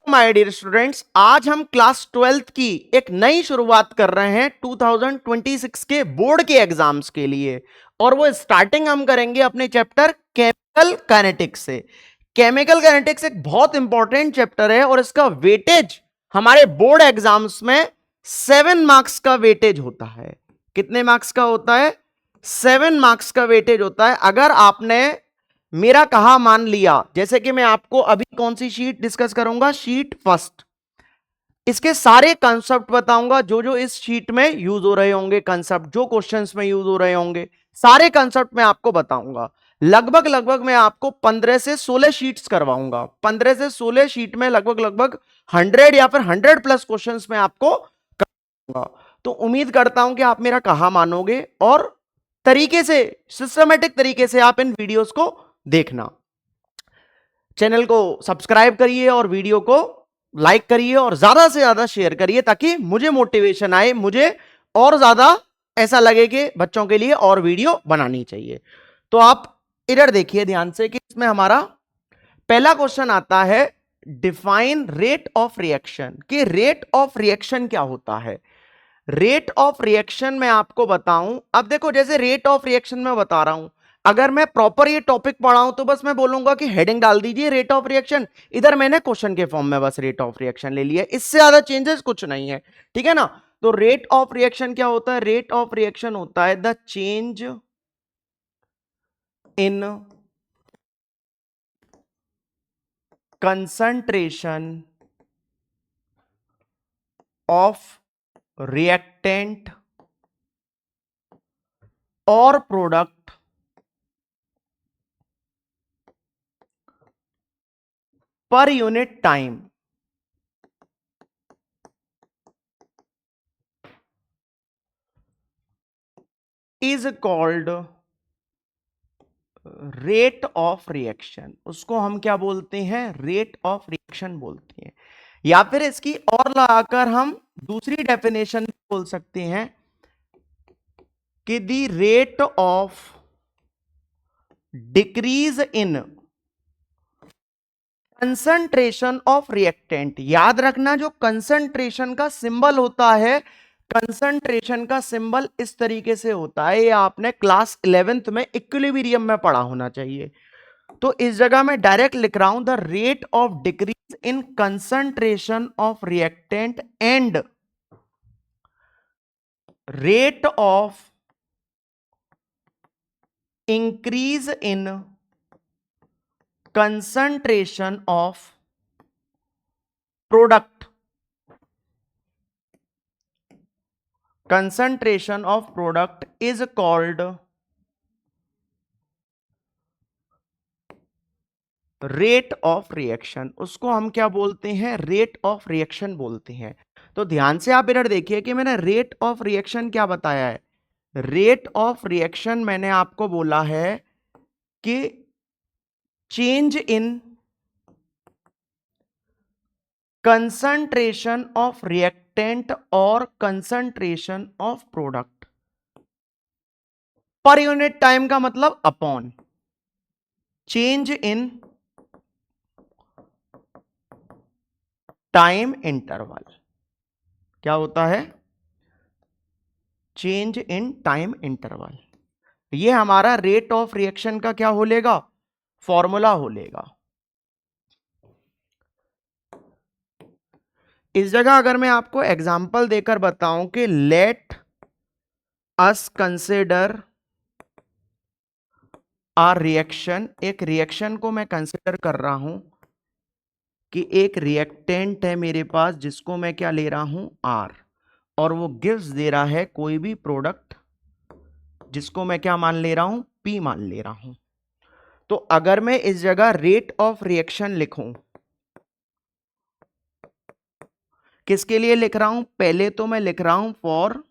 My dear students, आज हम class 12th की एक नई शुरुआत कर रहे हैं 2026 के बोर्ड के एग्जाम्स के लिए। और वो स्टार्टिंग हम करेंगे अपने चैप्टर केमिकल काइनेटिक्स से। केमिकल काइनेटिक्स एक बहुत इंपॉर्टेंट चैप्टर है और इसका वेटेज हमारे बोर्ड एग्जाम्स में 7 मार्क्स का वेटेज होता है। कितने मार्क्स का होता है? 7 मार्क्स का वेटेज होता है। अगर आपने मेरा कहा मान लिया, जैसे कि मैं आपको अभी कौन सी शीट डिस्कस करूंगा, शीट फर्स्ट, इसके सारे कंसेप्ट बताऊंगा जो जो इस शीट में यूज हो रहे होंगे, कंसेप्ट जो क्वेश्चंस में यूज हो रहे होंगे, सारे कंसेप्ट मैं आपको बताऊंगा। लगभग लगभग मैं आपको 15 से 16 शीट्स करवाऊंगा। 15 से 16 शीट में लगभग लगभग 100 या फिर 100 प्लस क्वेश्चंस में आपको करवाऊंगा। तो उम्मीद करता हूं कि आप मेरा कहा मानोगे और तरीके से, सिस्टमेटिक तरीके से आप इन वीडियोस को देखना। चैनल को सब्सक्राइब करिए और वीडियो को लाइक करिए और ज्यादा से ज्यादा शेयर करिए ताकि मुझे मोटिवेशन आए, मुझे और ज्यादा ऐसा लगे कि बच्चों के लिए और वीडियो बनानी चाहिए। तो आप इधर देखिए ध्यान से कि इसमें हमारा पहला क्वेश्चन आता है, डिफाइन रेट ऑफ रिएक्शन। कि रेट ऑफ रिएक्शन क्या होता है? रेट ऑफ रिएक्शन मैं आपको बताऊं। अब देखो, जैसे रेट ऑफ रिएक्शन में बता रहा हूं, अगर मैं प्रॉपर ये टॉपिक पढ़ाऊं तो बस मैं बोलूंगा कि हेडिंग डाल दीजिए रेट ऑफ रिएक्शन। इधर मैंने क्वेश्चन के फॉर्म में बस रेट ऑफ रिएक्शन ले लिया, इससे ज्यादा चेंजेस कुछ नहीं है। ठीक है ना? तो रेट ऑफ रिएक्शन क्या होता है? रेट ऑफ रिएक्शन होता है the change in concentration of reactant और product per unit time is called rate of reaction. उसको हम क्या बोलते हैं? रेट ऑफ रिएक्शन बोलते हैं। या फिर इसकी और लगाकर हम दूसरी डेफिनेशन बोल सकते हैं कि the rate of decrease in concentration of reactant. याद रखना, जो कंसंट्रेशन का सिंबल होता है, कंसंट्रेशन का सिंबल इस तरीके से होता है, ये आपने क्लास 11th में इक्विलिब्रियम में पढ़ा होना चाहिए। तो इस जगह मैं डायरेक्ट लिख रहा हूं the rate of decrease in concentration of reactant and rate of increase in concentration of product. Concentration of product is called rate of reaction. उसको हम क्या बोलते हैं? रेट ऑफ रिएक्शन बोलते हैं। तो ध्यान से आप इधर देखिए कि मैंने रेट ऑफ रिएक्शन क्या बताया है। रेट ऑफ रिएक्शन मैंने आपको बोला है कि change in concentration of reactant और concentration of product per unit time का मतलब upon change in time interval. क्या होता है? Change in time interval. ये हमारा रेट ऑफ रिएक्शन का क्या होलेगा? फॉर्मूला होलेगा। इस जगह अगर मैं आपको एग्जांपल देकर बताऊं कि लेट अस कंसिडर आ रिएक्शन, एक रिएक्शन को मैं कंसिडर कर रहा हूं कि एक रिएक्टेंट है मेरे पास जिसको मैं क्या ले रहा हूं? आर, और वो गिव्स दे रहा है कोई भी प्रोडक्ट जिसको मैं क्या मान ले रहा हूं? पी मान ले रहा हूं। तो अगर मैं इस जगह रेट ऑफ रिएक्शन लिखूं, किसके लिए लिख रहा हूं? पहले तो मैं लिख रहा हूं फॉर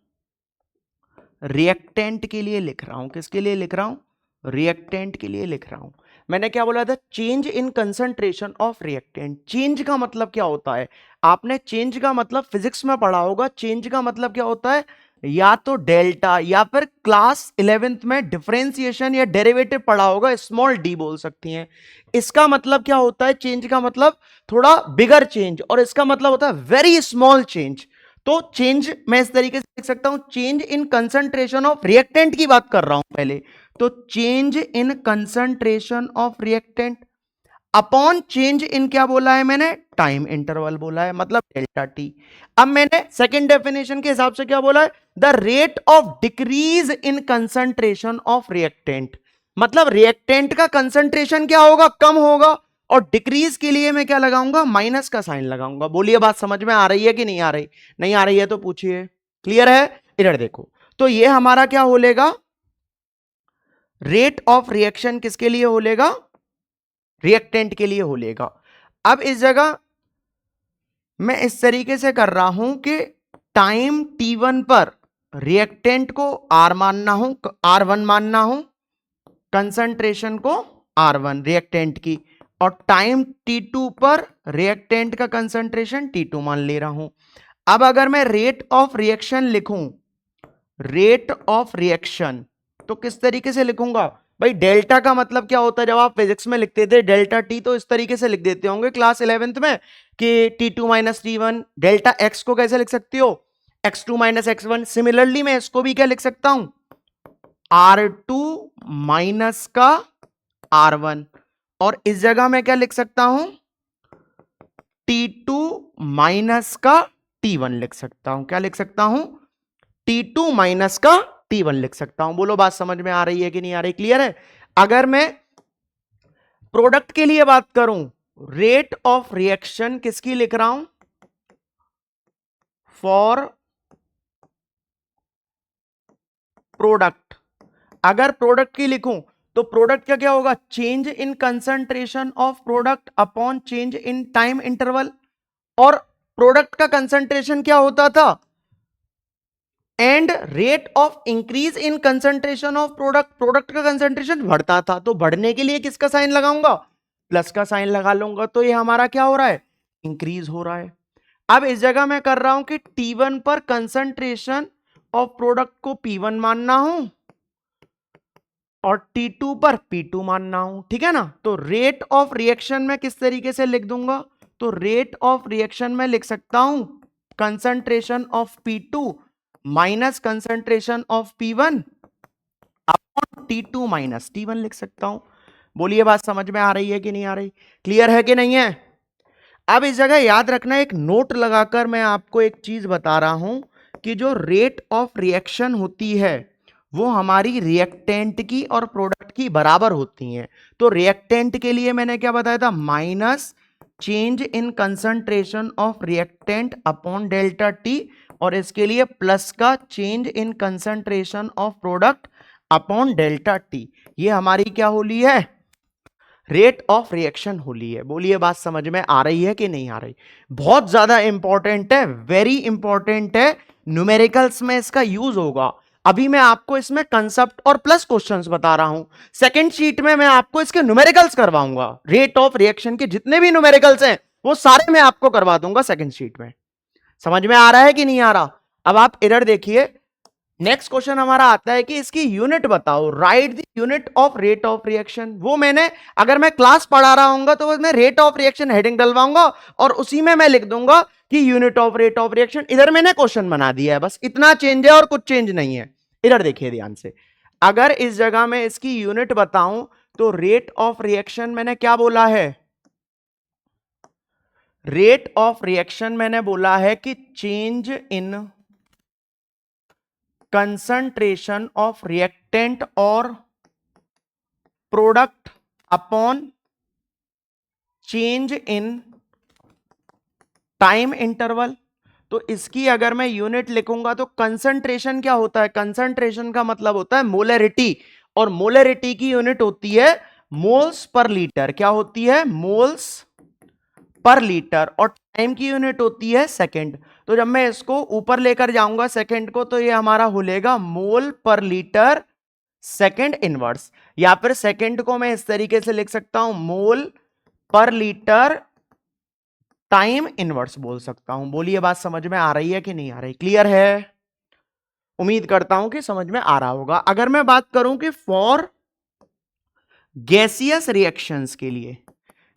रिएक्टेंट के लिए लिख रहा हूं। किसके लिए लिख रहा हूं? रिएक्टेंट के लिए लिख रहा हूं। मैंने क्या बोला था? Change in concentration of reactant. Change का मतलब क्या होता है? आपने चेंज का मतलब फिजिक्स में पढ़ा होगा। चेंज का मतलब क्या होता है? या तो डेल्टा, या फिर क्लास 11th में डिफरेंशिएशन या डेरिवेटिव पढ़ा होगा, स्मॉल डी बोल सकती हैं। इसका मतलब क्या होता है, चेंज का मतलब थोड़ा बिगर चेंज, और इसका मतलब होता है वेरी स्मॉल चेंज। तो चेंज मैं इस तरीके से लिख सकता हूं, change in concentration of reactant की बात कर रहा हूं पहले, तो change in concentration of reactant upon change इन क्या बोला है मैंने, टाइम इंटरवल बोला है, मतलब डेल्टा टी। अब मैंने सेकंड डेफिनेशन के हिसाब से क्या बोला है, the rate of decrease in concentration of reactant, मतलब रिएक्टेंट का कंसंट्रेशन क्या होगा, कम होगा, और डिक्रीज के लिए मैं क्या लगाऊंगा, माइनस का साइन लगाऊंगा। बोलिए बात समझ में आ रही है कि नहीं आ रही, नहीं आ रही है तो पूछिए। क्लियर है, इधर देखो, तो ये हमारा क्या होलेगा, रेट ऑफ रिएक्शन किसके लिए होलेगा, रिएक्टेंट के लिए होलेगा। अब इस जगह मैं इस तरीके से कर रहा हूं कि टाइम t1 पर रिएक्टेंट को R मानना हूं, R1 मानना हूं, कंसंट्रेशन को R1 रिएक्टेंट की, और टाइम t2 पर रिएक्टेंट का कंसंट्रेशन t2 मान ले रहा हूं। अब अगर मैं रेट ऑफ रिएक्शन लिखूं, रेट ऑफ रिएक्शन, तो किस तरीके से लिखूंगा भाई, डेल्टा का मतलब क्या होता है, जब आप फिजिक्स में लिखते थे डेल्टा टी, तो इस तरीके से लिख देते होंगे क्लास 11th में कि T2 minus T1, delta x को कैसे लिख सकते हो, x2 माइनस x1। सिमिलरली मैं इसको भी क्या लिख सकता हूं, R2 माइनस का R1, और इस जगह मैं क्या लिख सकता हूं, T2 माइनस का T1 लिख सकता हूं, क्या लिख सकता हूं, T2 माइनस का T1 लिख सकता हूं। बोलो बात समझ में आ रही है कि नहीं आ रही, क्लियर है। अगर मैं प्रोडक्ट के लिए बात करूं, रेट ऑफ रिएक्शन किसकी लिख रहा हूं, फॉर प्रोडक्ट। अगर प्रोडक्ट की लिखूं तो प्रोडक्ट का क्या होगा, change in concentration of product upon change in time interval, और प्रोडक्ट का कंसंट्रेशन क्या होता था, and rate of increase in concentration of product, product का कंसंट्रेशन बढ़ता था, तो बढ़ने के लिए किसका साइन लगाऊंगा, प्लस का साइन लगा लूंगा, तो ये हमारा क्या हो रहा है, इंक्रीज हो रहा है। अब इस जगह मैं कर रहा हूं कि T1 पर कंसंट्रेशन ऑफ प्रोडक्ट को P1 मानना हूं, और T2 पर P2 मानना हूं, ठीक है ना। तो रेट ऑफ रिएक्शन में किस तरीके से लिख दूंगा, तो रेट ऑफ रिएक्शन में लिख सकता हूं concentration of P2 minus concentration of P1 upon T2 minus T1 लिख सकता हूं। बोलिए बात समझ में आ रही है कि नहीं आ रही, क्लियर है कि नहीं है। अब इस जगह याद रखना, एक नोट लगाकर मैं आपको एक चीज बता रहा हूं कि जो रेट ऑफ रिएक्शन होती है वो हमारी रिएक्टेंट की और प्रोडक्ट की बराबर होती हैं। तो रिएक्टेंट के लिए मैंने क्या बताया था, minus change in concentration of reactant upon delta T, और इसके लिए प्लस का change in concentration of product upon delta T. ये हमारी क्या होली है, रेट ऑफ रिएक्शन होली है। बोलिए बात समझ में आ रही है कि नहीं आ रही, बहुत ज्यादा इंपॉर्टेंट है, वेरी इंपॉर्टेंट है, न्यूमेरिकल्स में इसका यूज होगा। अभी मैं आपको इसमें कंसेप्ट और प्लस क्वेश्चंस बता रहा हूं, सेकंड शीट में मैं आपको इसके न्यूमेरिकल्स करवाऊंगा, रेट ऑफ रिएक्शन के जितने भी न्यूमेरिकल्स हैं वो सारे मैं आपको करवा दूंगा सेकंड शीट में। समझ में आ रहा है कि नहीं आ रहा। अब आप इधर देखिए, नेक्स्ट क्वेश्चन हमारा आता है कि इसकी यूनिट बताओ, right the unit of rate of reaction. वो मैंने, अगर मैं क्लास पढ़ा रहा हूंगा तो मैं रेट ऑफ रिएक्शन हेडिंग डलवाऊंगा और उसी में मैं लिख दूंगा कि unit of rate of reaction. इधर मैंने क्वेश्चन बना दिया है, बस इतना चेंज है और कुछ चेंज नहीं है। इधर देखिए ध्यान से, अगर इस जगह में इसकी यूनिट बताऊं तो रेट ऑफ रिएक्शन मैंने क्या बोला है, रेट ऑफ रिएक्शन मैंने बोला है कि change in concentration of reactant और product upon change in time interval. तो इसकी अगर मैं यूनिट लिखूंगा तो कंसंट्रेशन क्या होता है, कंसंट्रेशन का मतलब होता है मोलरिटी, और मोलरिटी की यूनिट होती है मोल्स पर लीटर। क्या होती है, मोल्स पर लीटर, और टाइम की यूनिट होती है सेकंड। तो जब मैं इसको ऊपर लेकर जाऊंगा सेकंड को, तो ये हमारा होलेगा मोल पर लीटर सेकंड इनवर्स, या फिर सेकंड को मैं इस तरीके से लिख सकता हूं मोल पर लीटर टाइम इनवर्स बोल सकता हूं। बोलिए बात समझ में आ रही है कि नहीं आ रही, क्लियर है। उम्मीद करता हूं कि समझ में आ रहा होगा। अगर मैं बात करूं कि फॉर गैसियस रिएक्शंस के लिए,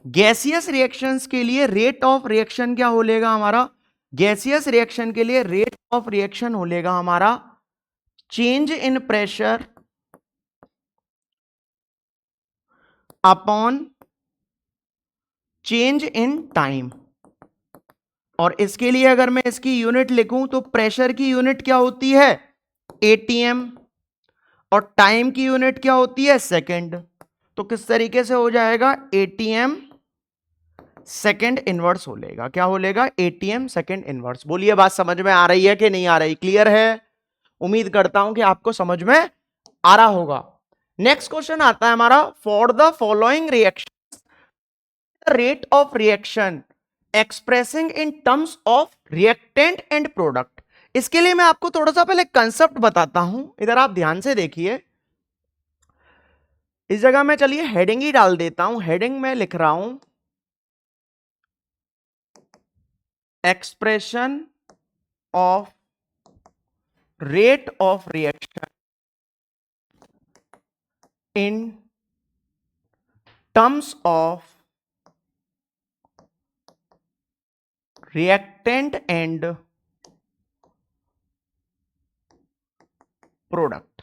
गैसियस रिएक्शंस के लिए रेट ऑफ रिएक्शन क्या हो लेगा हमारा, गैसियस रिएक्शन के लिए रेट ऑफ रिएक्शन हो लेगा हमारा change in pressure upon change in time. और इसके लिए अगर मैं इसकी यूनिट लिखूं तो प्रेशर की यूनिट क्या होती है, एटीएम, और टाइम की यूनिट क्या होती है, सेकंड। तो किस तरीके से हो जाएगा, एटीएम सेकंड इनवर्स हो लेगा, क्या हो लेगा, एटीएम सेकंड इनवर्स। बोलिए बात समझ में आ रही है कि नहीं आ रही, क्लियर है? उम्मीद करता हूं कि आपको समझ में आ रहा होगा। नेक्स्ट क्वेश्चन आता है हमारा, for the following reaction rate of reaction expressing in terms of reactant and product. इसके लिए मैं आपको थोड़ा सा पहले कंसेप्ट बताता हूं, इधर आप ध्यान से देखिए। इस जगह मैं चलिए हेडिंग ही डाल देता हूं, हेडिंग में लिख रहा हूं expression of rate of reaction in terms of reactant and product,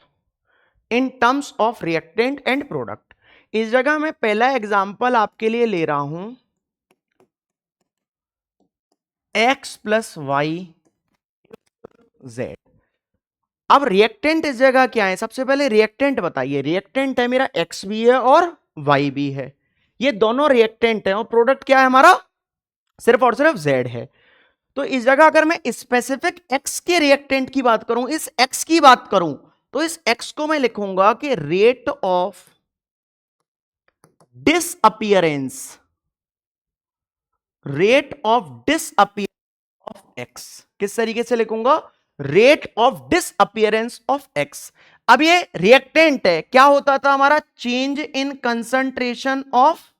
in terms of reactant and product. इस जगह मैं पहला एग्जांपल आपके लिए ले रहा हूं, x प्लस वाई जेड। अब रिएक्टेंट इस जगह क्या है, सबसे पहले रिएक्टेंट बताइए। रिएक्टेंट है मेरा x भी है और y भी है, ये दोनों रिएक्टेंट है, और प्रोडक्ट क्या है हमारा, सिर्फ और सिर्फ z है। तो इस जगह अगर मैं स्पेसिफिक x के रिएक्टेंट की बात करूं, इस x की बात करूं, तो इस x को मैं लिखूंगा कि rate of disappearance, rate of disappearance of x। किस तरीके से लिखूंगा, rate of disappearance of x। अब ये रिएक्टेंट है, क्या होता था हमारा, change in concentration of,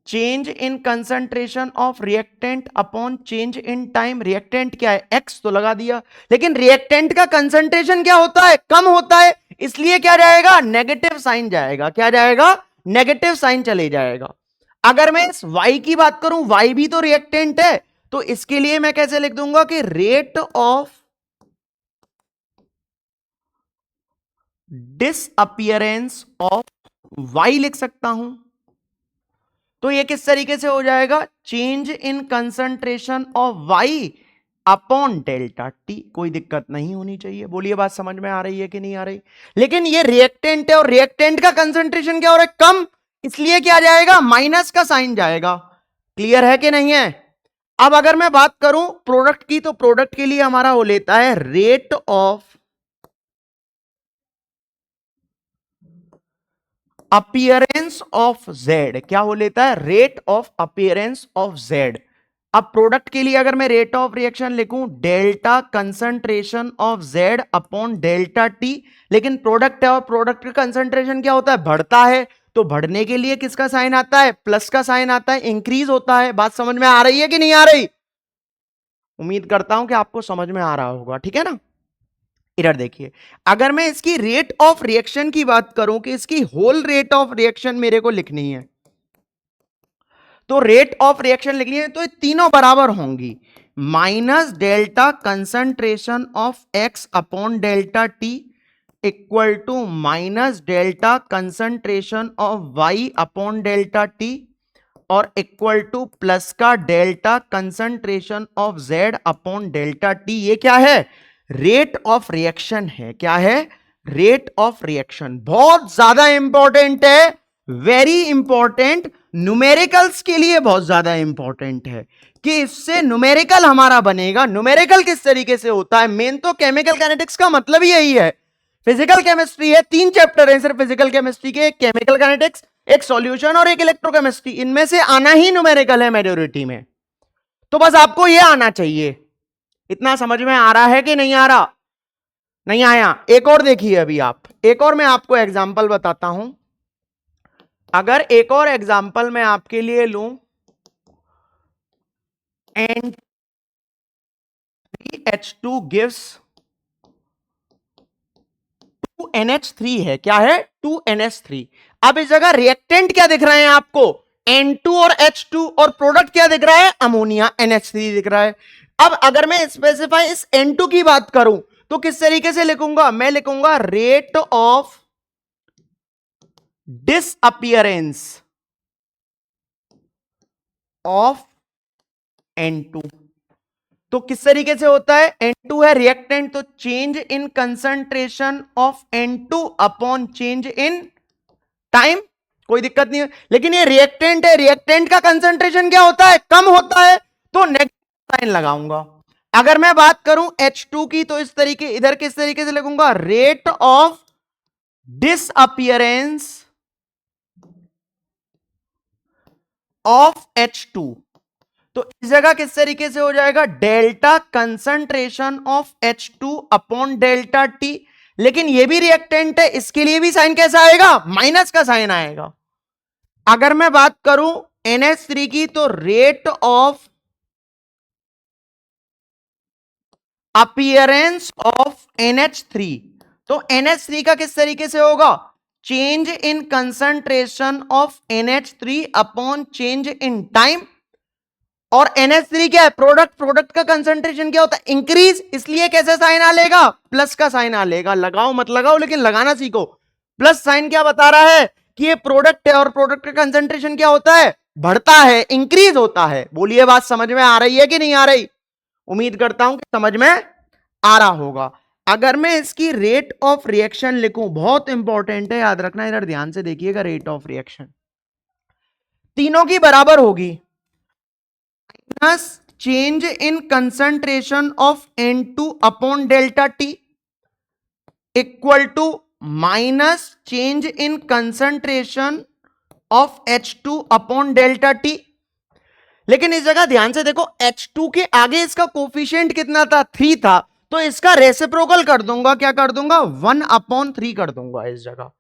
change in concentration of reactant upon change in time. Reactant क्या है, x तो लगा दिया, लेकिन रिएक्टेंट का कंसंट्रेशन क्या होता है, कम होता है, इसलिए क्या जाएगा, नेगेटिव साइन जाएगा, क्या जाएगा, नेगेटिव साइन चले जाएगा। अगर मैं इस y की बात करूं, y भी तो रिएक्टेंट है, तो इसके लिए मैं कैसे लिख दूंगा कि rate of disappearance of y लिख सकता हूं। तो ये किस तरीके से हो जाएगा, change in concentration of y upon delta T. कोई दिक्कत नहीं होनी चाहिए, बोलिए बात समझ में आ रही है कि नहीं आ रही। लेकिन ये रिएक्टेंट है और रिएक्टेंट का कंसंट्रेशन क्या हो रहा है, कम, इसलिए क्या जाएगा, माइनस का साइन जाएगा। क्लियर है कि नहीं है? अब अगर मैं बात करूं प्रोडक्ट की, तो प्रोडक्ट के लिए हमारा हो लेता है rate of appearance of Z. क्या हो लेता है, rate of appearance of Z. अब प्रोडक्ट के लिए अगर मैं रेट ऑफ रिएक्शन लिखूं, delta concentration of Z upon delta T. लेकिन प्रोडक्ट है और प्रोडक्ट का कंसंट्रेशन क्या होता है, बढ़ता है, तो बढ़ने के लिए किसका साइन आता है, प्लस का साइन आता है, इंक्रीज होता है। बात समझ में आ रही है कि नहीं आ रही? उम्मीद करता हूं कि आपको समझ में आ रहा होगा, ठीक है ना। इधर देखिए, अगर मैं इसकी रेट ऑफ रिएक्शन की बात करूं कि इसकी होल रेट ऑफ रिएक्शन मेरे को लिखनी है, तो रेट ऑफ रिएक्शन लिखनी है तो ये तीनों बराबर होंगी, minus delta concentration of X upon delta T equal to minus delta concentration of Y upon delta T, और इक्वल टू प्लस का delta concentration of Z upon delta T. ये क्या है, रेट ऑफ रिएक्शन है। क्या है, rate of reaction. बहुत ज्यादा इंपॉर्टेंट है, वेरी इंपॉर्टेंट, न्यूमेरिकल्स के लिए बहुत ज्यादा इंपॉर्टेंट है कि इससे न्यूमेरिकल हमारा बनेगा। न्यूमेरिकल किस तरीके से होता है, मेन तो केमिकल काइनेटिक्स का मतलब ही यही है। फिजिकल केमिस्ट्री है, 3 चैप्टर है सिर्फ फिजिकल केमिस्ट्री के, एक केमिकल काइनेटिक्स, एक सॉल्यूशन और एक इलेक्ट्रोकेमिस्ट्री। इनमें से आना ही न्यूमेरिकल है मेजॉरिटी में, तो बस आपको यह आना चाहिए। इतना समझ में आ रहा है कि नहीं आ रहा? नहीं आया? एक और देखिए, अभी आप, एक और मैं आपको एग्जांपल बताता हूं। अगर एक और एग्जांपल मैं आपके लिए लूं, एंड H2 gives 2NH3 है, क्या है 2NH3। अब इस जगह रिएक्टेंट क्या दिख रहे हैं आपको, N2 और H2, और प्रोडक्ट क्या दिख रहा है, अमोनिया NH3 दिख रहा है। अब अगर मैं स्पेसिफाई इस N2 की बात करूं तो किस तरीके से लिखूंगा, मैं लिखूंगा rate of disappearance of N2। तो किस तरीके से होता है, N2 है रिएक्टेंट, तो change in concentration of N2 upon change in time, कोई दिक्कत नहीं है। लेकिन ये रिएक्टेंट है, रिएक्टेंट का कंसंट्रेशन क्या होता है, कम होता है, तो नेगेटिव साइन लगाऊंगा। अगर मैं बात करूं H2 की तो इस तरीके, इधर किस तरीके से लिखूंगा, rate of disappearance of H2। तो इस जगह किस तरीके से हो जाएगा, delta concentration of H2 upon delta T। लेकिन ये भी रिएक्टेंट है, इसके लिए भी साइन कैसा आएगा, माइनस का साइन आएगा। अगर मैं बात करूं NH3 की तो rate of appearance of NH3, तो NH3 का किस तरीके से होगा, change in concentration of NH3 upon change in time. और NH3 क्या है, प्रोडक्ट, प्रोडक्ट का कंसंट्रेशन क्या होता है, इंक्रीज, इसलिए कैसे साइन आ लेगा, प्लस का साइन आ लेगा। लगाओ मत लगाओ लेकिन लगाना सीखो। प्लस साइन क्या बता रहा है कि ये प्रोडक्ट है और प्रोडक्ट का कंसंट्रेशन क्या होता है, बढ़ता है, इंक्रीज होता है। बोलिए बात समझ में आ रही है कि नहीं आ रही, उम्मीद करता हूं कि समझ में आ रहा होगा। अगर मैं इसकी रेट ऑफ रिएक्शन लिखूं, बहुत इंपॉर्टेंट है, याद रखना, इधर ध्यान से देखिएगा, रेट ऑफ रिएक्शन तीनों की बराबर होगी, minus change in concentration of N2 upon delta T equal to minus change in concentration of H2 upon delta T। लेकिन इस जगह ध्यान से देखो, H2 के आगे इसका कोफिशिएंट कितना था, 3 था, तो इसका रेसिप्रोकल कर दूंगा, क्या कर दूंगा, 1/3 कर दूंगा। इस जगह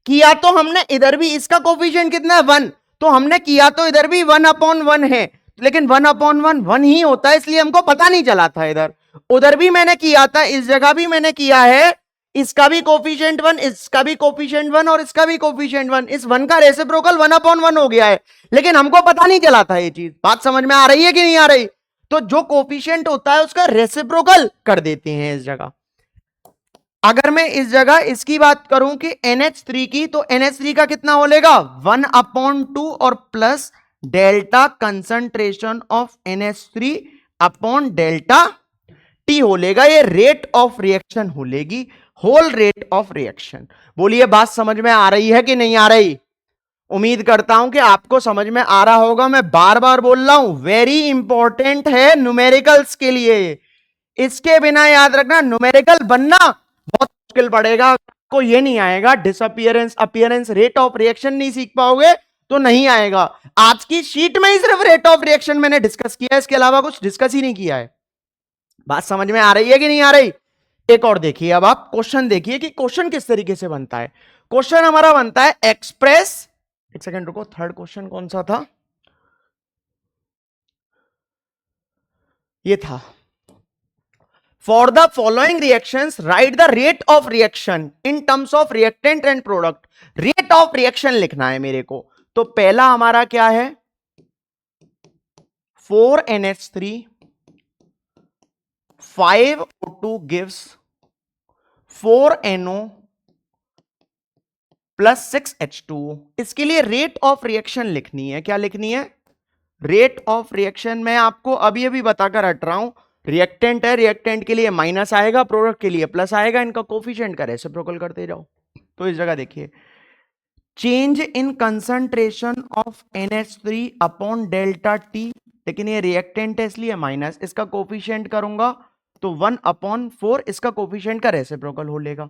किया तो हमने इधर भी, इसका कोफिशिएंट कितना है 1, तो हमने किया तो इधर भी 1/1 है, लेकिन 1/1 1 ही होता है, इसलिए हमको पता नहीं चला था इधर। उधर भी मैंने किया था, इस जगह भी मैंने किया है, इसका भी कोफिशिएंट 1, इसका भी कोफिशिएंट 1 और इसका भी कोफिशिएंट 1, इस 1 का रेसिप्रोकल 1/1 हो गया है, लेकिन हमको पता नहीं चला था ये चीज। बात समझ में आ रही है कि नहीं आ रही, तो जो कोफिशिएंट होता है उसका रेसिप्रोकल कर देते हैं इस जगह। अगर मैं इस जगह इसकी बात करूं कि NH3 की, तो NH3 का कितना हो लेगा, 1/2 और plus delta concentration of NH3 upon delta T हो लेगा, ये रेट ऑफ रिएक्शन हो लेगी, होल रेट ऑफ रिएक्शन। बोलिए बात समझ में आ रही है कि नहीं आ रही, उम्मीद करता हूं कि आपको समझ में आ रहा होगा। मैं बार बार बोल रहा हूं, वेरी इंपॉर्टेंट है न्यूमेरिकल्स के लिए, इसके बिना याद रखना न्यूमेरिकल बनना बहुत मुश्किल पड़ेगा। आपको ये नहीं आएगा, disappearance, appearance, rate of reaction नहीं सीख पाओगे तो नहीं आएगा। आज की शीट में ही सिर्फ रेट ऑफ रिएक्शन मैंने डिस्कस किया है, इसके अलावा कुछ डिस्कस ही नहीं किया है। बात समझ में आ रही है कि नहीं आ रही। एक और देखिए, अब आप क्वेश्चन देखिए कि क्वेश्चन किस तरीके से बनता है। क्वेश्चन हमारा बनता है एक्सप्रेस, एक सेकंड रुको, थर्ड क्वेश्चन कौन सा था, ये था, for the following reactions right the rate of reaction in terms of reactant and product. Rate of reaction लिखना है मेरे को, तो पहला हमारा क्या है, 4NH3 5O2 gives 4NO plus 6H2O। इसके लिए रेट ऑफ रिएक्शन लिखनी है, क्या लिखनी है, रेट ऑफ रिएक्शन। मैं आपको अभी अभी बताकर हट रहा हूं, रिएक्टेंट है, रिएक्टेंट के लिए माइनस आएगा, प्रोडक्ट के लिए प्लस आएगा, इनका कोफिशिएंट का रेसिप्रोकल करते जाओ। तो इस जगह देखिए, change in concentration of NH3 upon delta T, लेकिन ये रिएक्टेंट है इसलिए माइनस, इसका कोफिशिएंट करूंगा तो 1/4, इसका कोफिशिएंट का रेसिप्रोकल हो लेगा।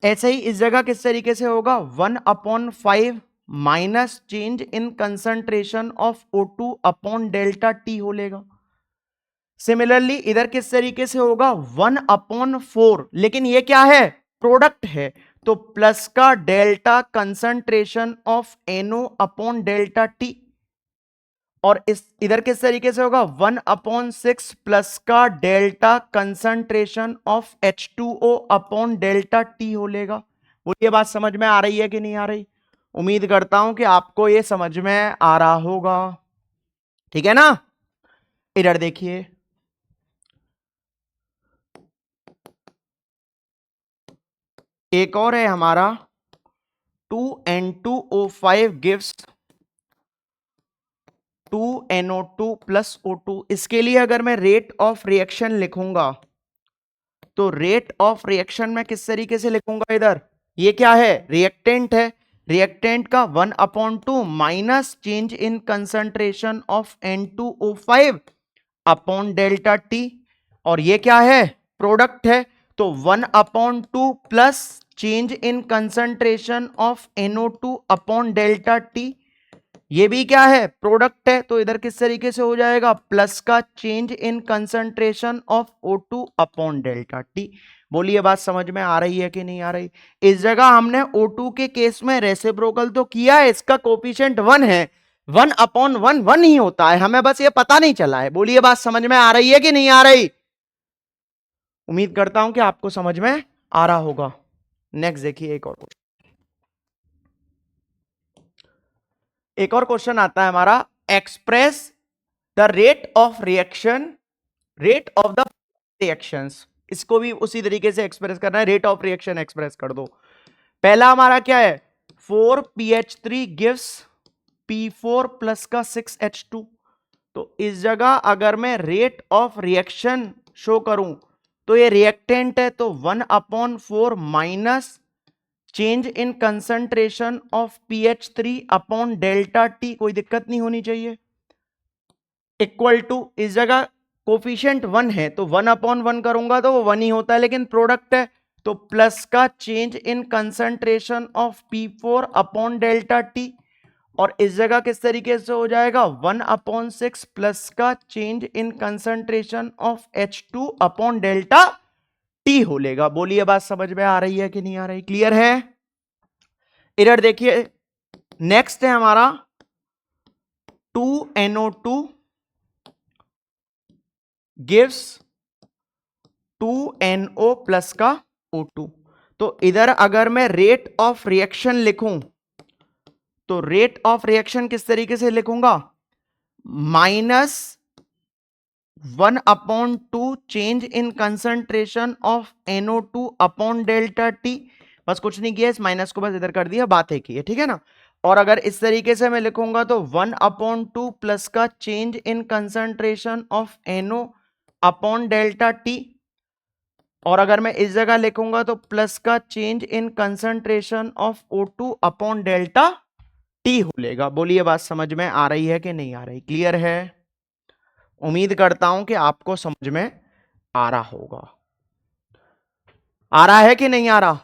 ऐसे ही इस जगह किस तरीके से होगा, 1/5 minus change in concentration of O2 upon delta T हो लेगा। सिमिलरली इधर किस तरीके से होगा, 1/4, लेकिन ये क्या है, प्रोडक्ट है, तो प्लस का delta concentration of NO upon delta T। और इस इधर किस तरीके से होगा 1/6 प्लस का delta concentration of H2O upon delta T हो लेगा। बोलिए बात समझ में आ रही है कि नहीं आ रही? उम्मीद करता हूं कि आपको ये समझ में आ रहा होगा, ठीक है ना। इधर देखिए, एक और है हमारा 2N2O5 gives 2NO2 plus O2। इसके लिए अगर मैं रेट ऑफ रिएक्शन लिखूंगा तो रेट ऑफ रिएक्शन में किस तरीके से लिखूंगा, इधर ये क्या है, रिएक्टेंट है, रिएक्टेंट का 1/2 minus change in concentration of N2O5 upon delta T, और ये क्या है, प्रोडक्ट है, तो 1/2 plus change in concentration of NO2 upon delta T, ये भी क्या है, प्रोडक्ट है, तो इधर किस तरीके से हो जाएगा, प्लस का change in concentration of O2 upon delta T. बोलिए बात समझ में आ रही है कि नहीं आ रही? इस जगह हमने O2 के केस में रेसिप्रोकल तो किया है, इसका कोफिशिएंट 1 है, 1/1 1 ही होता है, हमें बस ये पता नहीं चला है। बोलिए बात समझ में आ रही है कि नहीं आ रही? उम्मीद करता हूं कि आपको समझ में आ रहा होगा। नेक्स्ट देखिए, एक और क्वेश्चन आता है हमारा, express the rate of reaction, rate of the reactions. इसको भी उसी तरीके से एक्सप्रेस करना है, रेट ऑफ रिएक्शन एक्सप्रेस कर दो। पहला हमारा क्या है, 4PH3 गिव्स P4 प्लस का 6H2। तो इस जगह अगर मैं रेट ऑफ रिएक्शन शो करूं तो ये रिएक्टेंट है, तो 1/4 minus change in concentration of PH3 upon delta T, कोई दिक्कत नहीं होनी चाहिए, इक्वल टू, इस जगह कोफिशिएंट 1 है तो 1/1 करूंगा तो वो 1 ही होता है, लेकिन प्रोडक्ट है तो प्लस का change in concentration of P4 upon delta T, और इस जगह किस तरीके से हो जाएगा 1/6 प्लस का change in concentration of H2 upon delta T हो लेगा। बोलिए बात समझ में आ रही है कि नहीं आ रही? क्लियर है? इधर देखिए, नेक्स्ट है हमारा 2NO2 गिव्स 2NO प्लस का O2। तो इधर अगर मैं रेट ऑफ रिएक्शन लिखूं तो रेट ऑफ रिएक्शन किस तरीके से लिखूंगा, -1/2 change in concentration of NO2 upon delta T, बस कुछ नहीं किया, इस माइनस को बस इधर कर दिया, बात है की है, ठीक है ना। और अगर इस तरीके से मैं लिखूंगा तो 1/2 प्लस का change in concentration of NO upon delta T, और अगर मैं इस जगह लिखूंगा तो प्लस का change in concentration of O2 upon delta T हो लेगा। बोलिए बात समझ में आ रही है कि नहीं आ रही? क्लियर है? उम्मीद करता हूं कि आपको समझ में आ रहा होगा। आ रहा है कि नहीं आ रहा?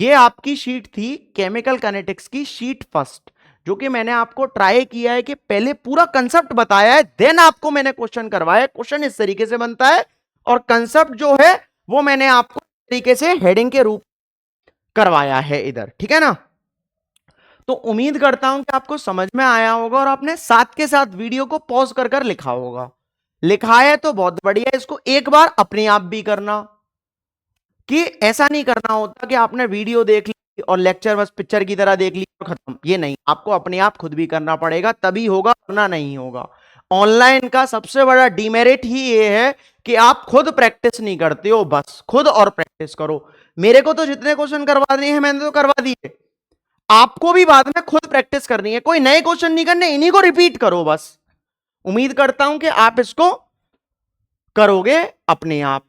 ये आपकी शीट थी केमिकल काइनेटिक्स की, शीट फर्स्ट, जो कि मैंने आपको ट्राई किया है कि पहले पूरा कंसेप्ट बताया है, देन आपको मैंने क्वेश्चन करवाया। क्वेश्चन इस तरीके से बनता है और कंसेप्ट जो है वो मैंने आपको तरीके से हेडिंग के रूप करवाया है इधर, ठीक है ना। तो उम्मीद करता हूं कि आपको समझ में आया होगा और आपने साथ के साथ वीडियो को पॉज कर कर लिखा होगा। लिखा है तो बहुत बढ़िया, इसको एक बार अपने आप भी करना, कि ऐसा नहीं करना होता कि आपने वीडियो देख ली और लेक्चर बस पिक्चर की तरह देख ली और खत्म। ये नहीं, आपको अपने आप खुद भी करना पड़ेगा, तभी होगा, वरना नहीं होगा। ऑनलाइन का सबसे बड़ा डिमेरिट ही ये है कि आप खुद प्रैक्टिस नहीं करते हो, बस खुद और प्रैक्टिस करो। मेरे को तो जितने क्वेश्चन करवा दिए हैं मैंने तो करवा दिए, आपको भी बाद में खुद प्रैक्टिस करनी है, कोई नए क्वेश्चन नहीं करने, इन्हीं को रिपीट करो बस। उम्मीद करता हूं कि आप इसको करोगे अपने आप।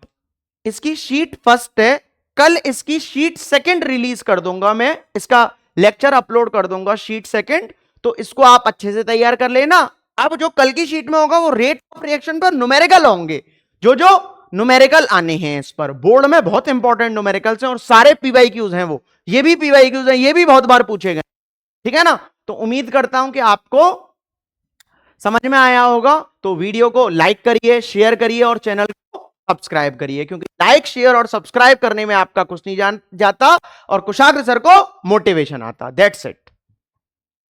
इसकी शीट फर्स्ट है, कल इसकी शीट सेकंड रिलीज कर दूंगा मैं, इसका लेक्चर अपलोड कर दूंगा शीट सेकंड, तो इसको आप अच्छे से तैयार कर लेना। अब जो कल की शीट में होगा वो रेट ऑफ रिएक्शन पर न्यूमेरिकल होंगे, जो जो न्यूमेरिकल आने हैं इस पर, बोर्ड में बहुत इंपॉर्टेंट न्यूमेरिकल्स हैं और सारे पीवाईक्यूज हैं, वो ये भी पीवाईक्यूज हैं, ये भी बहुत बार पूछे गए, ठीक है ना। तो उम्मीद करता हूं कि आपको समझ में आया होगा। तो वीडियो को लाइक करिए, शेयर करिए और चैनल को सब्सक्राइब करिए, क्योंकि लाइक शेयर और सब्सक्राइब करने में आपका कुछ नहीं जाता और कुशाग्र सर को मोटिवेशन आता। That's it.